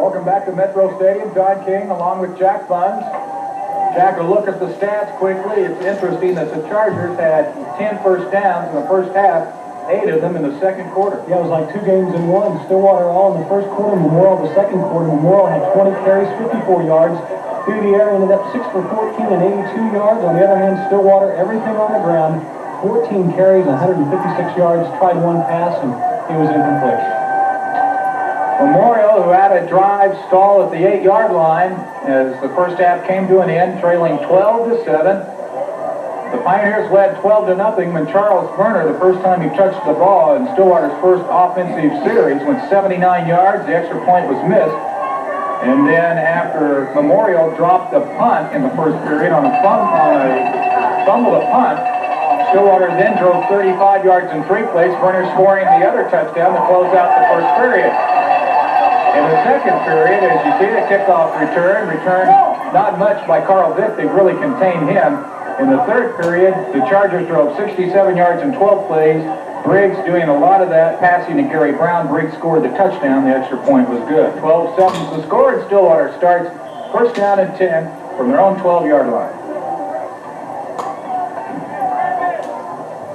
Welcome back to Metro Stadium. John King along with Jack Buns. Jack, a look at the stats quickly. It's interesting that the Chargers had 10 first downs in the first half, 8 of them in the second quarter. Yeah, it was like 2 games in one. Stillwater all in the first quarter, Memorial the second quarter. Memorial had 20 carries, 54 yards. Through the air, ended up 6 for 14 and 82 yards. On the other hand, Stillwater, everything on the ground, 14 carries, 156 yards, tried 1 pass, and he was incomplete. Memorial, who had a drive stall at the 8-yard line as the first half came to an end, trailing 12-7. The Pioneers led 12-0 when Charles Werner, the first time he touched the ball in Stillwater's first offensive series, went 79 yards. The extra point was missed. And then after Memorial dropped the punt in the first period on a fumble to punt, Stillwater then drove 35 yards in 3 plays, Werner scoring the other touchdown to close out the first period. In the second period, as you see, the kickoff returned not much by Carl Vick. They really contained him. In the third period, the Chargers drove 67 yards in 12 plays. Briggs doing a lot of that, passing to Gary Brown. Briggs scored the touchdown. The extra point was good. 12-7 the score, and Stillwater starts first down and 10 from their own 12-yard line.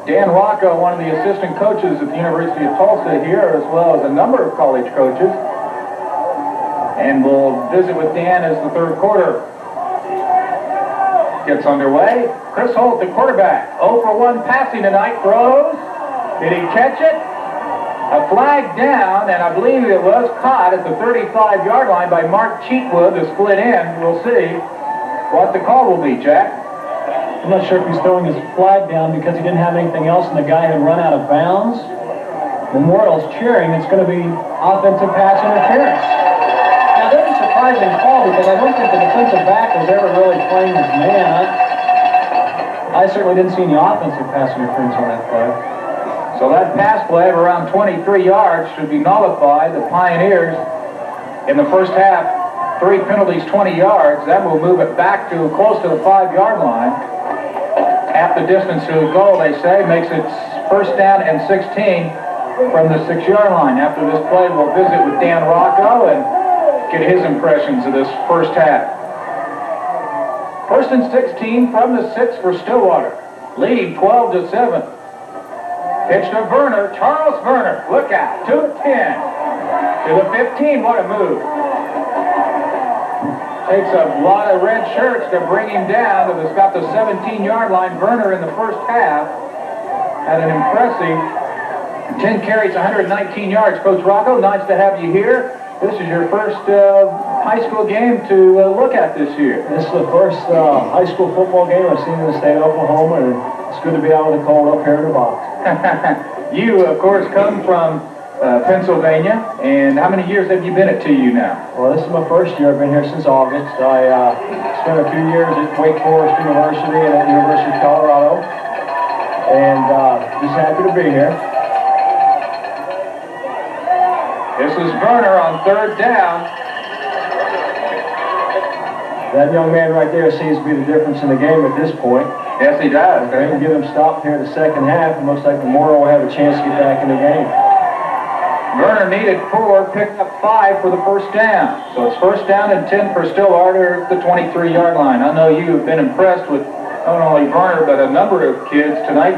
Dan Rocco, one of the assistant coaches at the University of Tulsa here, as well as a number of college coaches. And we'll visit with Dan as the third quarter gets underway. Chris Holt, the quarterback, 0 for 1 passing tonight, throws. Did he catch it? A flag down, and I believe it was caught at the 35-yard line by Mark Cheatwood, the split end. We'll see what the call will be, Jack. I'm not sure if he's throwing his flag down because he didn't have anything else and the guy had run out of bounds. Memorial's cheering. It's going to be offensive pass interference. Now, that's a surprising call because I don't think the defensive back was ever really playing his man. I certainly didn't see any offensive pass interference on that play. So that pass play of around 23 yards should be nullified. The Pioneers in the first half, 3 penalties, 20 yards. That will move it back to close to the 5-yard line. Half the distance to the goal, they say, makes it first down and 16 from the 6-yard line. After this play, we'll visit with Dan Rocco and get his impressions of this first half. First and 16 from the 6 for Stillwater, leading 12-7. Pitch to Werner, Charles Werner, look out, to the 10, to the 15, what a move. Takes a lot of red shirts to bring him down to about the 17-yard line. Werner in the first half had an impressive 10 carries, 119 yards. Coach Rocco, nice to have you here. This is your first high school game to look at this year. This is the first high school football game I've seen in the state of Oklahoma, and it's good to be out of the cold up here in the box. You, of course, come from Pennsylvania, and how many years have you been at TU now? Well, this is my first year. I've been here since August. I spent a few years at Wake Forest University and at the University of Colorado, and just happy to be here. This is Werner on third down. That young man right there seems to be the difference in the game at this point. Yes, he does. They can get him stopped here in the second half. It looks like Memorial will have a chance to get back in the game. Werner needed 4, picked up 5 for the first down. So it's first down and 10 for Stillwater at the 23-yard line. I know you have been impressed with not only Werner, but a number of kids tonight.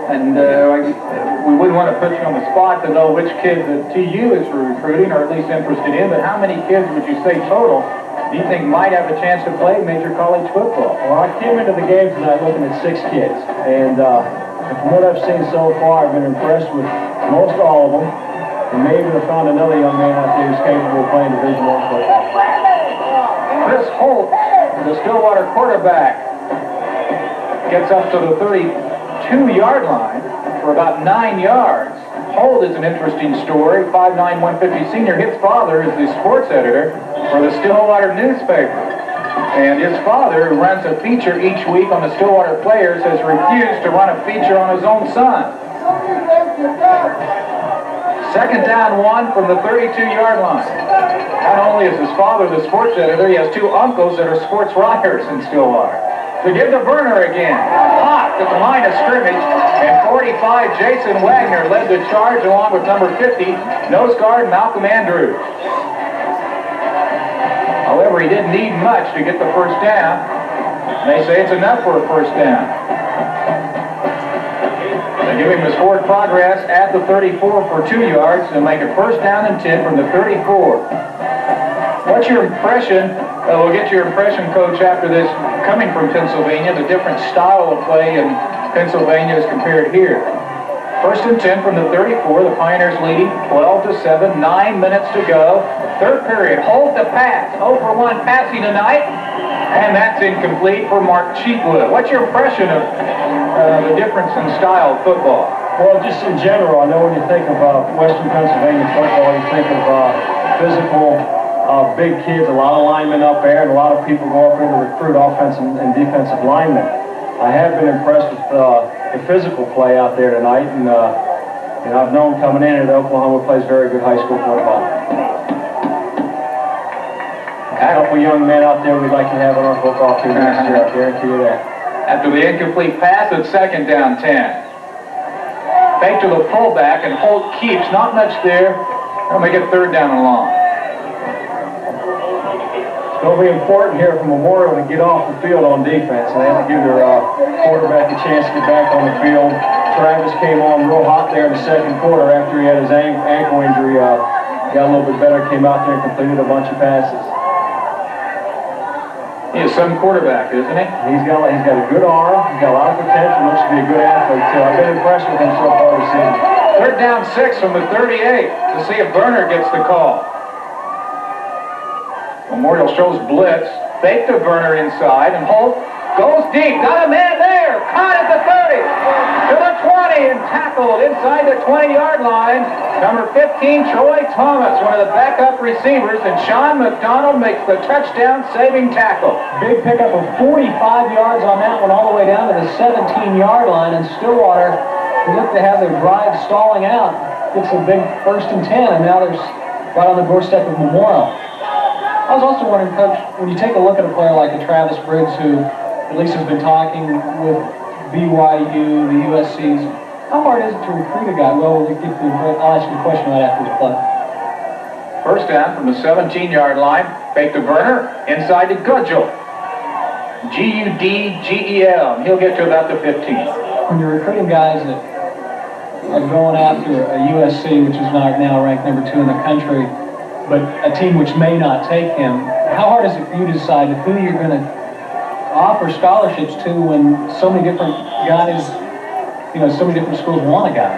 And we wouldn't want to put you on the spot to know which kids that TU is recruiting, or at least interested in, but how many kids would you say total do you think might have a chance to play major college football? Well, I came into the game tonight looking at 6 kids, and from what I've seen so far, I've been impressed with most all of them, and maybe I found another young man out there who's capable of playing Division I football. Chris Holt, the Stillwater quarterback, gets up to the 32-yard line for about 9 yards. Holt is an interesting story. 5'9", 150 senior. His father is the sports editor for the Stillwater newspaper. And his father, who runs a feature each week on the Stillwater players, has refused to run a feature on his own son. Second down 1 from the 32-yard line. Not only is his father the sports editor, he has 2 uncles that are sports writers in Stillwater. To give to Werner again. Hot at the line of scrimmage. And 45, Jason Wagner led the charge along with number 50, nose guard Malcolm Andrews. he didn't need much to get the first down. And they say it's enough for a first down. They give him his forward progress at the 34 for 2 yards and make it first down and 10 from the 34. What's your impression? We'll get your impression, Coach, after this, coming from Pennsylvania, the different style of play in Pennsylvania as compared here. First and 10 from the 34. The Pioneers leading 12-7, 9 minutes to go. Third period, hold the pass. 0 for 1 passing tonight, and that's incomplete for Mark Cheatwood. What's your impression of the difference in style of football? Well, just in general, I know when you think of Western Pennsylvania football, you think of physical, big kids, a lot of linemen up there, and a lot of people go up there to recruit offensive and defensive linemen. I have been impressed with the physical play out there tonight, and I've known coming in that Oklahoma plays very good high school football. A couple young men out there we'd like to have on our football team next year, I guarantee you that. After the incomplete pass, it's second down 10. Fake to the fullback, and Holt keeps, not much there. They'll make it third down and long. It's going to be important here for Memorial to get off the field on defense, and they have to give their quarterback a chance to get back on the field. Travis came on real hot there in the second quarter after he had his ankle injury. Got a little bit better, came out there and completed a bunch of passes. He is some quarterback, isn't he? He's got a good arm. He's got a lot of potential. Looks to be a good athlete, too. I've been impressed with him so far this season. Third down 6 from the 38 to see if Berner gets the call. Memorial shows blitz. Fake to Berner inside, and Holt goes deep. Got a man there. Caught at the 30. To the 20 and tackled inside the 20-yard line. Number 15, Troy Thomas, one of the backup receivers, and Sean McDonald makes the touchdown-saving tackle. Big pickup of 45 yards on that one, all the way down to the 17-yard line, and Stillwater, who looked to have their drive stalling out, gets a big first and 10, and now they're right on the doorstep of Memorial. I was also wondering, Coach, when you take a look at a player like a Travis Briggs, who at least has been talking with BYU, the USC's, how hard is it to recruit a guy? Well, I'll ask you a question right after this play. First down from the 17-yard line. Fake to Berner. Inside to Gudgel. Gudgel. He'll get to about the 15. When you're recruiting guys that are going after a USC, which is now ranked number 2 in the country, but a team which may not take him, how hard is it for you to decide who you're going to offer scholarships to when so many different guys, so many different schools want a guy?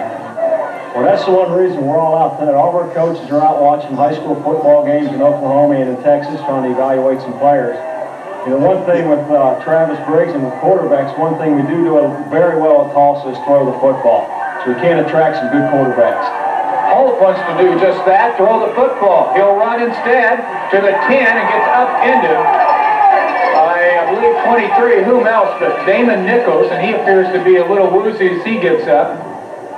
Well, that's the one reason we're all out there. All of our coaches are out watching high school football games in Oklahoma and in Texas trying to evaluate some players. One thing with Travis Briggs and with quarterbacks, one thing we do very well at Tulsa is throw the football. So we can attract some good quarterbacks. Holt wants to do just that, throw the football. He'll run instead to the 10 and gets upended by, I believe, 23, whom else but Damon Nichols, and he appears to be a little woozy as he gets up.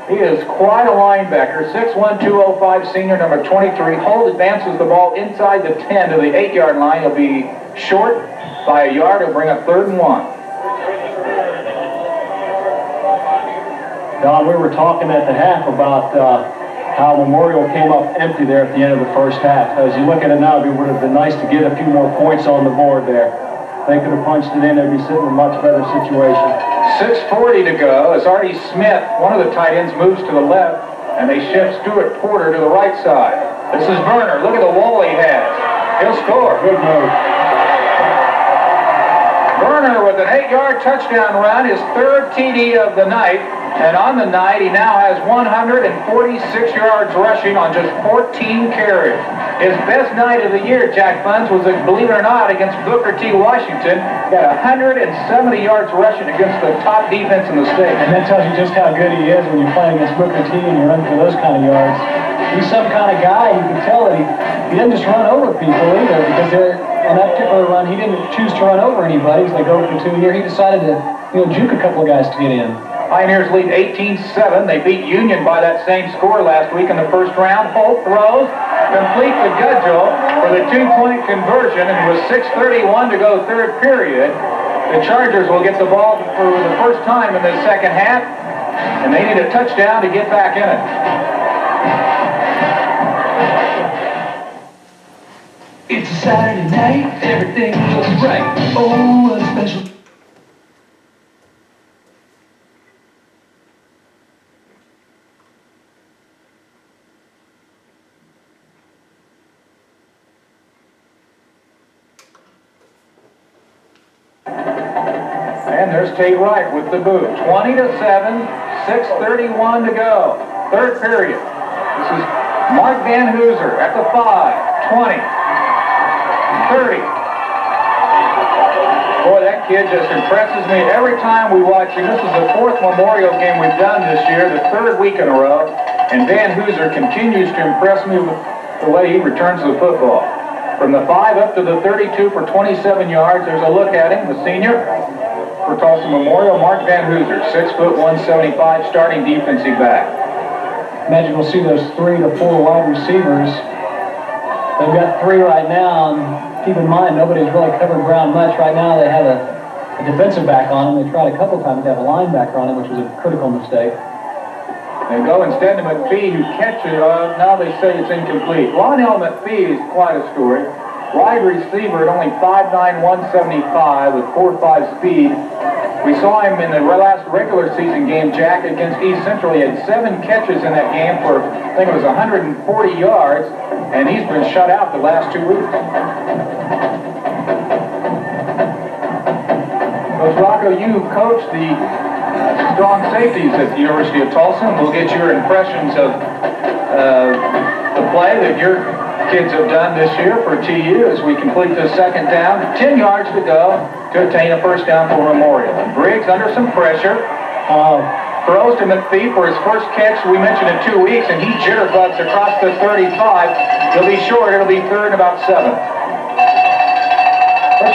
He is quite a linebacker, 6'1", 205, senior, number 23. Holt advances the ball inside the 10 to the 8-yard line. He'll be short by a yard. He'll bring up 3rd and 1. Don, we were talking at the half about how Memorial came up empty there at the end of the first half. As you look at it now, it would have been nice to get a few more points on the board there. They could have punched it in, they'd be sitting in a much better situation. 6:40 to go as Artie Smith, one of the tight ends, moves to the left, and they shift Stuart Porter to the right side. This is Berner. Look at the wall he has. He'll score. Good move. Berner with an 8-yard touchdown run, his 3rd TD of the night. And on the night, he now has 146 yards rushing on just 14 carries. His best night of the year, Jack Funds, was, believe it or not, against Booker T. Washington. He got 170 yards rushing against the top defense in the state. And that tells you just how good he is when you're playing against Booker T. and you're running for those kind of yards. He's some kind of guy. You can tell that he doesn't just run over people either, because on that particular run, he didn't choose to run over anybody. He's like 0 for 2 here. He decided to juke a couple of guys to get in. Pioneers lead 18-7. They beat Union by that same score last week in the first round. Holt throws, complete to Gudgel for the 2-point conversion, and with 6:31 to go, 3rd period. The Chargers will get the ball for the first time in the second half, and they need a touchdown to get back in it. It's Saturday night, everything was right. Oh, what a special. And there's Tate Wright with the boot. 20-7, 6:31 to go. Third period. This is Mark Van Hooser at the 5, 20, 30. Boy, that kid just impresses me every time we watch him. This is the fourth Memorial game we've done this year, the third week in a row. And Van Hooser continues to impress me with the way he returns the football. From the 5 up to the 32 for 27 yards. There's a look at him, the senior for Tulsa Memorial, Mark Van Hooser, 6 foot 175, starting defensive back. Imagine we'll see those 3 to 4 wide receivers. They've got 3 right now, and keep in mind, nobody's really covered ground much. Right now they have a defensive back on him. They tried a couple times to have a linebacker on him, which was a critical mistake. They go instead to McPhee, who catches it. Now they say it's incomplete. Lionel McPhee is quite a story. Wide receiver at only 5'9", 175 with 4.5 speed. We saw him in the last regular season game, Jack, against East Central. He had 7 catches in that game for, I think it was 140 yards, and he's been shut out the last 2 weeks. Coach Rocco, you coach the strong safeties at the University of Tulsa, and we'll get your impressions of the play that your kids have done this year for TU as we complete the second down. 10 yards to go to attain a first down for Memorial. And Briggs under some pressure. Throws to McPhee for his first catch, we mentioned in 2 weeks, and he jitterbugs across the 35. He'll be short. It'll be third and about 7.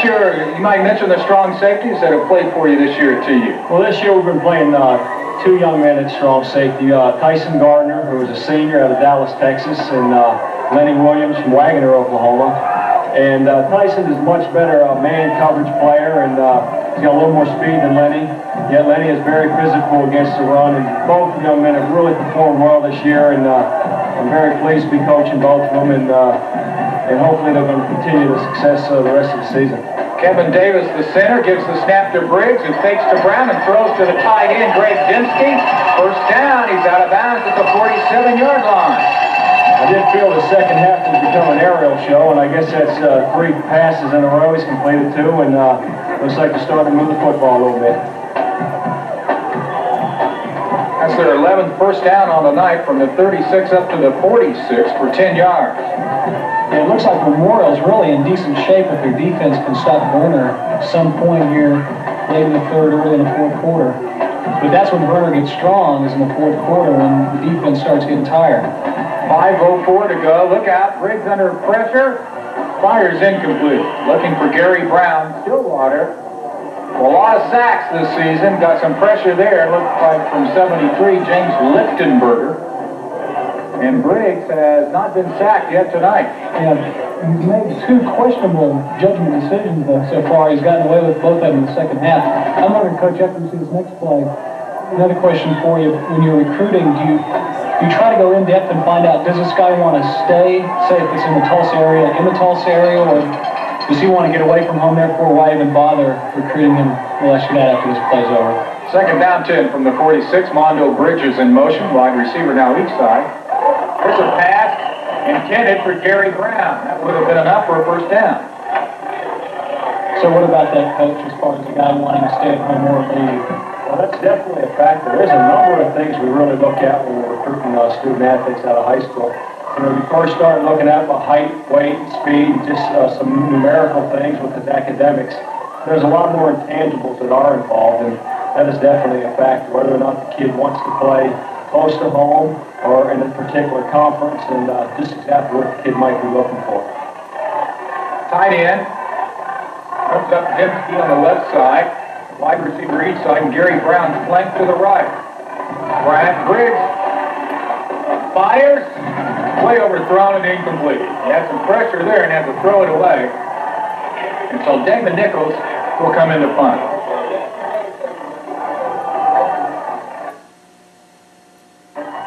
You might mention the strong safeties that have played for you this year at TU. Well, this year we've been playing 2 young men at strong safety. Tyson Gardner, who was a senior out of Dallas, Texas, and Lenny Williams from Wagoner, Oklahoma. And Tyson is much better man coverage player, and he's got a little more speed than Lenny. Yet Lenny is very physical against the run, and both young men have really performed well this year, and I'm very pleased to be coaching both of them, and hopefully they're going to continue the success the rest of the season. Kevin Davis, the center, gives the snap to Briggs, who fakes to Brown and throws to the tight end, Greg Dinsky. First down, he's out of bounds at the 47-yard line. I did feel the second half has become an aerial show, and I guess that's 3 passes in a row. He's completed 2, and looks like they're starting to move the football a little bit. That's their 11th first down on the night, from the 36 up to the 46 for 10 yards. Yeah, it looks like Memorial's really in decent shape if their defense can stop Burner at some point here late in the third, early in the fourth quarter. But that's when Burner gets strong, is in the fourth quarter when the defense starts getting tired. 5:04 to go. Look out. Briggs under pressure. Fires incomplete. Looking for Gary Brown. Stillwater. Well, a lot of sacks this season. Got some pressure there. Looks like from 73, James Lichtenberger. And Briggs has not been sacked yet tonight. Yeah, he's made 2 questionable judgment decisions so far. He's gotten away with both of them in the second half. I'm wondering, Coach, after we see this next play, another question for you. When you're recruiting, do you try to go in depth and find out, does this guy want to stay, say if it's in the Tulsa area, or does he want to get away from home, therefore why even bother recruiting him? We'll ask you that after this play's over. Second down 10 from the 46. Mondo Bridges in motion. Wide receiver now each side. There's a pass intended for Gary Brown. That would have been enough for a first down. So what about that, Coach, as far as the guy wanting to stay at home or leave? Well, that's definitely a factor. There's a number of things we really look at when we're recruiting student athletes out of high school. You know, we first started looking at height, weight, speed, just some numerical things with his academics. There's a lot more intangibles that are involved, and that is definitely a factor, whether or not the kid wants to play close to home or in a particular conference, and just exactly what the kid might be looking for. Tight end. Comes up Dempsey on the left side. Wide receiver each side, and Gary Brown flanked to the right. Brad Briggs fires. Way overthrown and incomplete. He had some pressure there and had to throw it away. And so Damon Nichols will come into punt.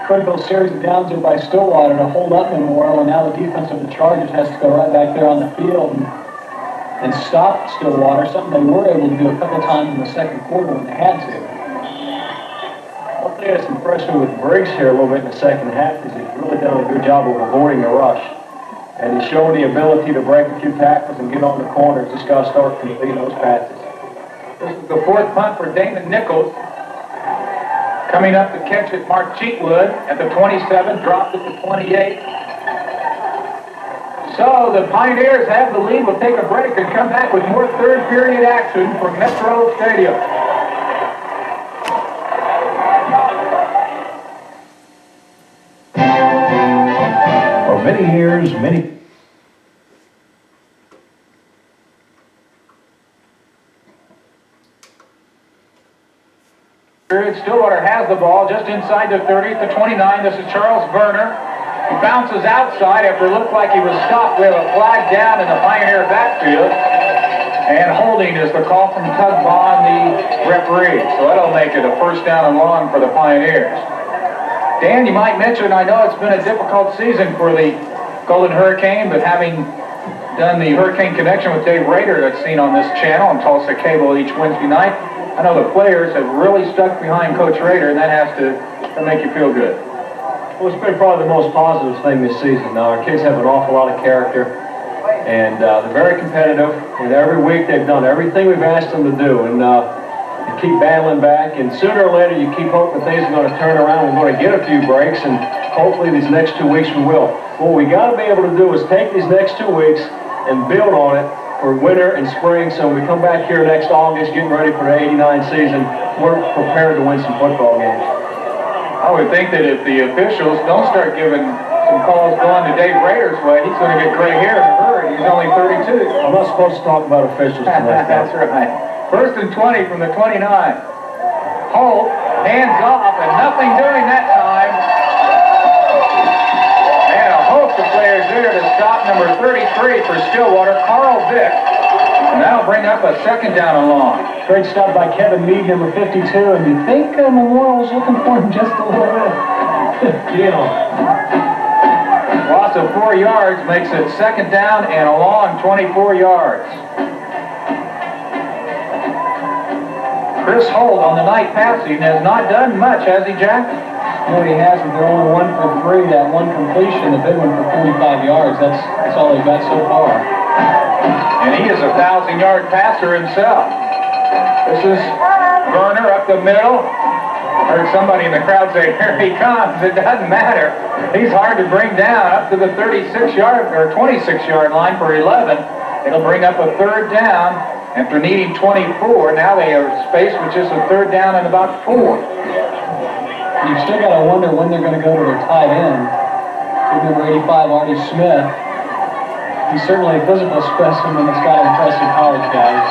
critical series of downs there by Stillwater to hold up Memorial, and now the defense of the Chargers has to go right back there on the field and stop Stillwater, something they were able to do a couple times in the second quarter when they had to. One thing that's impressed me with Briggs here a little bit in the second half is he's really done a good job of avoiding the rush. And he's shown the ability to break a few tackles and get on the corners. Just got to start completing those passes. This is the fourth punt for Damon Nichols. Coming up to catch it, Mark Cheatwood at the 27, dropped at the 28. So the Pioneers have the lead. We'll take a break and come back with more third period action from Metro Stadium. For many years, many Stillwater has the ball just inside the 30 at the 29. This is Charles Werner. He bounces outside after it looked like he was stopped. We have a flag down in the Pioneer backfield. And holding is the call from Tugbaugh, the referee. So that'll make it a first down and long for the Pioneers. Dan, you might mention, I know it's been a difficult season for the Golden Hurricane, but having done the Hurricane Connection with Dave Rader that's seen on this channel on Tulsa Cable each Wednesday night, I know the players have really stuck behind Coach Rader, and that has to make you feel good. Well, it's been probably the most positive thing this season. Our kids have an awful lot of character, and they're very competitive. And every week they've done everything we've asked them to do, and they keep battling back. And sooner or later, you keep hoping things are going to turn around. We're going to get a few breaks, and hopefully these next 2 weeks we will. What we got to be able to do is take these next 2 weeks and build on it for winter and spring, so when we come back here next August, getting ready for the '89 season, we're prepared to win some football games. I would think that if the officials don't start giving some calls going to Dave Rader's way, he's going to get gray hair in a hurry. He's only 32. I'm not supposed to talk about officials tonight. That's right. First and 20 from the 29. Holt, hands off, and nothing doing that time. And a host of players there to stop number 33 for Stillwater, Carl Vick. And that'll bring up a second down and long. Great stop by Kevin Meade, number 52, and you think Memorial was looking for him just a little bit. Loss of 4 yards makes it second down and a long 24 yards. Chris Holt on the night passing has not done much, has he, Jack? No, he hasn't. They're only 1 for 3. That one completion, the big one for 45 yards, that's all they've got so far. And he is a 1,000-yard passer himself. This is Werner up the middle. I heard somebody in the crowd say, here he comes. It doesn't matter. He's hard to bring down up to the 36-yard or 26-yard line for 11. It'll bring up a third down. After needing 24, now they are spaced with just a third down and about 4. You've still got to wonder when they're going to go to their tight end. Number 85, Artie Smith. He's certainly a physical specimen that's got impressive college guys.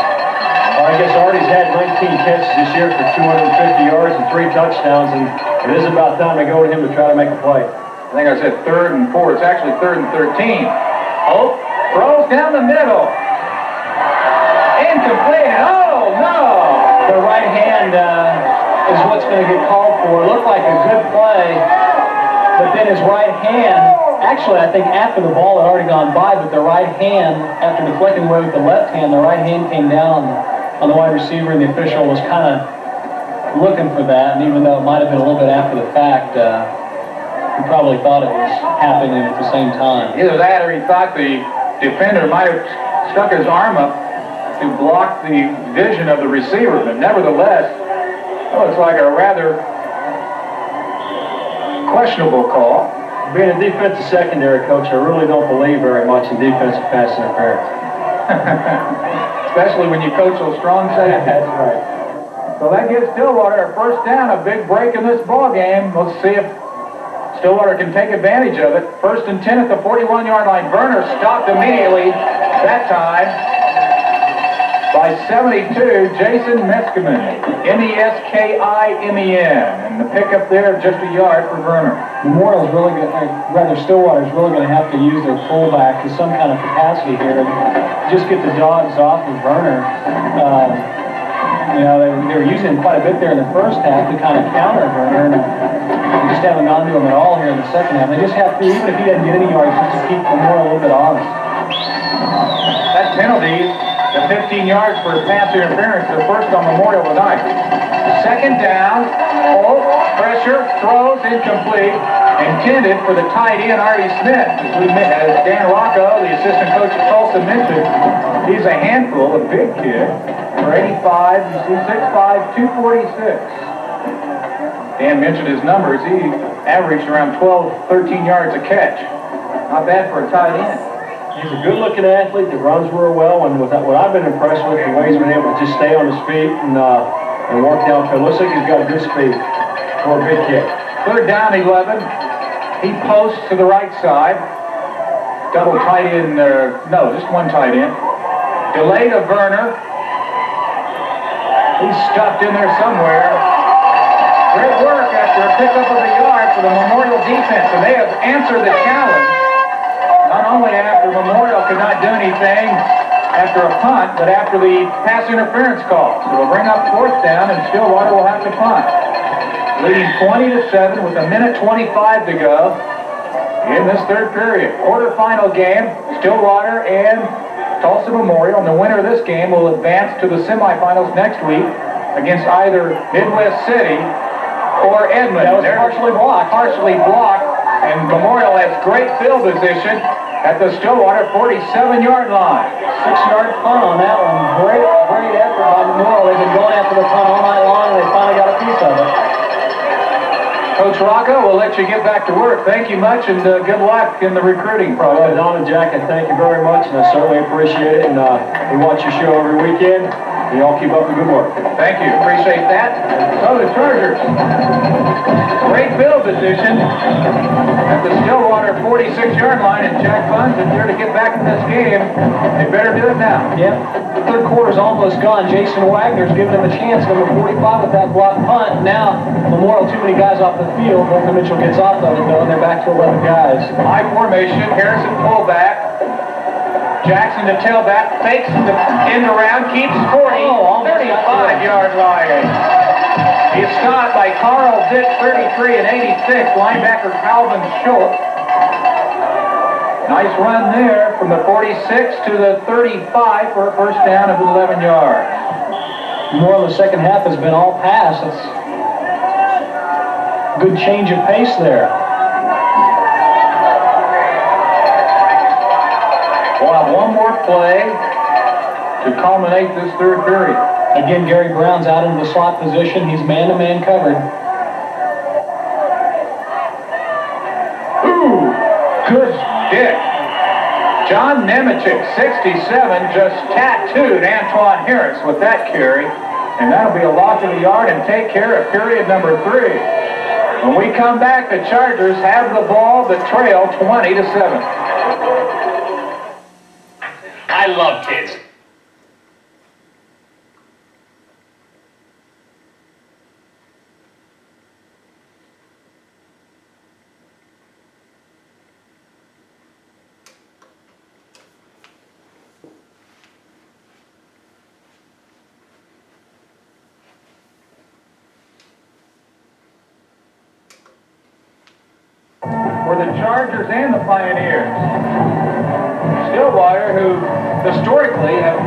Well, I guess Artie's had 19 catches this year for 250 yards and 3 touchdowns, and it is about time to go to him to try to make a play. I think I said third and 4. It's actually third and 13. Holt throws down the middle. Incomplete. Oh, no. The right hand is what's going to get called for. It looked like a good play, but then his right hand, actually I think after the ball had already gone by, but the right hand, after deflecting away with the left hand, the right hand came down on the wide receiver, and the official was kind of looking for that, and even though it might have been a little bit after the fact, he probably thought it was happening at the same time. Either that or he thought the defender might have stuck his arm up to block the vision of the receiver, but nevertheless, it looks like a rather questionable call. Being a defensive secondary coach, I really don't believe very much in defensive pass interference. Especially when you coach those strong safeties. That's right. So that gives Stillwater a first down, a big break in this ball game. Let's see if Stillwater can take advantage of it. First and 10 at the 41-yard line. Werner stopped immediately that time by 72, Jason Meskimen, Meskimen, and the pickup there of just a yard for Werner. Memorial's really going to, rather Stillwater's really going to have to use their fullback to some kind of capacity here to just get the dogs off of Werner. You know, they were using him quite a bit there in the first half to kind of counter Werner. We just haven't gone to him at all here in the second half. They just have to, even if he doesn't get any yards, just to keep Memorial a little bit honest. That penalty, the 15 yards for pass interference, the first on Memorial tonight. Second down, Holt, pressure, throws, incomplete, intended for the tight end, Artie Smith. As Dan Rocco, the assistant coach at Tulsa, mentioned, he's a handful, a big kid, for 85, you see 6'5", 246. Dan mentioned his numbers. He averaged around 12, 13 yards a catch. Not bad for a tight end. He's a good-looking athlete that runs real well, and what I've been impressed with, the way he's been able to just stay on his feet and work downfield. Looks like he's got good speed for a big kid. Third down, 11. He posts to the right side. Double tight end, no, just one tight end. Delay to Werner. He's stuffed in there somewhere. Great work after a pickup of a yard for the Memorial defense, and they have answered the challenge. Not only after Memorial could not do anything after a punt, but after the pass interference call. So it'll bring up fourth down, and Stillwater will have to punt. Leading 20-7 with 1:25 to go in this third period. Quarterfinal game, Stillwater and Tulsa Memorial, and the winner of this game will advance to the semifinals next week against either Midwest City or Edmond. That was partially blocked. Partially blocked, and Memorial has great field position at the Stillwater 47-yard line. 6-yard punt on that one. Great effort by Memorial. They've been going after the punt all night long, and they finally got a piece of it. Coach Rocco, we'll let you get back to work. Thank you much, and good luck in the recruiting Well, process. Don and Jack, I thank you very much, and I certainly appreciate it. And we watch your show every weekend. And y'all keep up the good work. Thank you. Appreciate that. So the Chargers. Great field position at the Stillwater 46-yard line, and Jack Funds, if they're to get back in this game, they better do it now. Yep. The third quarter's almost gone. Jason Wagner's giving him a chance, number 45 with that block punt. Now, Memorial, too many guys off the field. Bolton Mitchell gets off of it, though, and they're back to 11 guys. High formation, Harrison fullback. Jackson to tailback, fakes the end around, keeps 40, 35-yard line. He's stopped by Carl Dick, 33 and 86, linebacker Calvin Schultz. Nice run there from the 46 to the 35 for a first down of 11 yards. More of the second half has been all pass. It's good change of pace there. We'll have one more play to culminate this third period. Again, Gary Brown's out into the slot position. He's man-to-man covered. Ooh, good stick. John Nemechek, 67, just tattooed Antoine Harris with that carry. And that'll be a loss of the yard and take care of period number 3. When we come back, the Chargers have the ball, the trail 20-7. I love kids. For the Chargers and the Pioneers. Stillwater, who historically have